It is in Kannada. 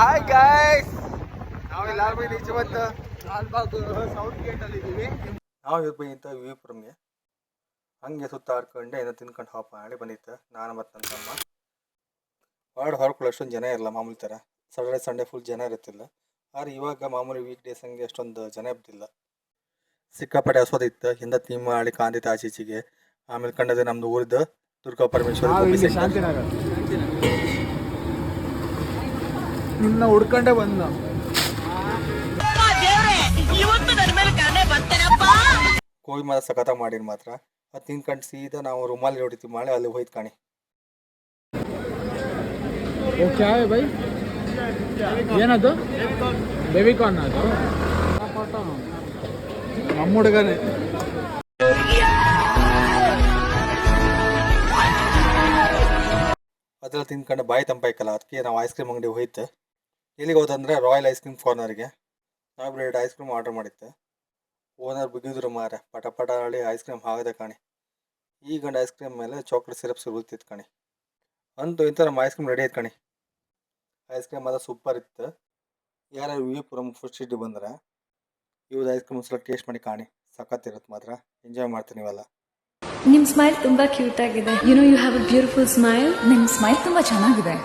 ಹಾಯ್ ಗಾಯ್ಸ್, ನಾವೆಲ್ಲ ಇವತ್ತು ಲಾಲ್ಬಾಗ್ ಸೌತ್ ಗೇಟ್ ಅಲ್ಲಿ ಇದ್ದೀವಿ. ನಾವು ಇವತ್ತು ಬಂದಿತ್ತು ವಿವಿಪುರಂಗೆ. ಹಂಗೆ ಸುತ್ತಾಡ್ಕೊಂಡು ಏನೋ ತಿನ್ಕೊಂಡು ಹಾಪ್ ಮಾಡಿ ಬಂದಿತ್ತು ನಾನು ಮತ್ತು ನನ್ನ ತಮ್ಮ. ಹೊರಕೊಳ್ಳೋ ಅಷ್ಟೊಂದು ಜನ ಇರಲ್ಲ ಮಾಮೂಲಿ ಥರ. ಸಾಟರ್ಡೆ ಸಂಡೇ ಫುಲ್ ಜನ ಇರುತ್ತಿಲ್ಲ. ಆದ್ರೆ ಇವಾಗ ಮಾಮೂಲಿ ವೀಕ್ ಡೇಸ್ ಹಂಗೆ ಅಷ್ಟೊಂದು ಜನ ಇರ್ತಿಲ್ಲ. ಸಿಕ್ಕಾಪಟ್ಟೆ ಹಸೋದಿತ್ತು. ಹಿಂದ ಥೀಮ್ ಮಾಡಿ ಕಾಂತಿತ್ತು ಆಚೀಚೆಗೆ. ಆಮೇಲೆ ಕಂಡದೆ ನಮ್ದು ಊರಿದ್ದು ದುರ್ಗಾ ಪರಮೇಶ್ವರಿ ಶಾಂತಿನಗರ. ನಿನ್ನ ಹುಡ್ಕೊಂಡೆ ಬಂದ. ಕೋವಿ ಮಾತ್ರ ಸಖತ ಮಾಡಿರ್ ಮಾತ್ರ. ಅದು ತಿನ್ಕೊಂಡು ಸೀದಾ ನಾವು ರೂಮಲ್ಲಿ ಹೊಡಿತೀವಿ ಮಾಡಿ ಅಲ್ಲಿ ಹೋಯ್ತು ಕಾಣಿ. ಬೈ ಏನದು ಬೇಬಿಕಾರ್ನ್ ಅದು ನಮ್ಮ ಹುಡುಗನೇ. ಅದೆಲ್ಲ ತಿನ್ಕೊಂಡು ಬಾಯಿ ತಂಪಾಯ್ಕಲ್ಲ, ಅದಕ್ಕೆ ನಾವು ಐಸ್ ಕ್ರೀಮ್ ಅಂಗಡಿ ಹೋಯ್ತು. ಎಲ್ಲಿಗೆ ಹೋದಂದ್ರೆ ರಾಯಲ್ ಐಸ್ ಕ್ರೀಮ್ ಕಾರ್ನರ್ಗೆ. ನಾವು 2 ಐಸ್ ಕ್ರೀಮ್ ಆರ್ಡರ್ ಮಾಡಿತ್ತು. ಓನರ್ ಬಿಗಿದ್ರು ಮಾರ ಪಟ ಪಟ ಹಳಿ ಐಸ್ ಕ್ರೀಮ್ ಆಗದೆ ಕಾಣಿ. ಈ ಗಂಡು ಐಸ್ ಕ್ರೀಮ್ ಮೇಲೆ ಚಾಕ್ಲೇಟ್ ಸಿರಪ್ ಸಿಗುತ್ತಿತ್ತು ಕಣಿ. ಅಂತೂ ಇಂಥ ನಮ್ಮ ಐಸ್ ಕ್ರೀಮ್ ರೆಡಿ ಆಯ್ತು ಕಣಿ. ಐಸ್ ಕ್ರೀಮ್ ಮಾತ್ರ ಸೂಪರ್ ಇತ್ತು. ಯಾರು ವಿವಿಪುರಂ ಫುಡ್ ಸಿಟಿ ಬಂದ್ರೆ ಇವ್ದು ಐಸ್ ಕ್ರೀಮ್ ಒಂದ್ಸಲ ಟೇಸ್ಟ್ ಮಾಡಿ ಕಾಣಿ. ಸಖತ್ತಿರುತ್ತೆ ಮಾತ್ರ. ಎಂಜಾಯ್ ಮಾಡ್ತೀನಿ ನೀವೆಲ್ಲ. ನಿಮ್ಮ ಸ್ಮೈಲ್ ತುಂಬಾ ಕ್ಯೂಟ್ ಆಗಿದೆ. You have a beautiful smile. ನಿಮ್ಮ ಸ್ಮೈಲ್ ತುಂಬಾ ಚೆನ್ನಾಗಿದೆ.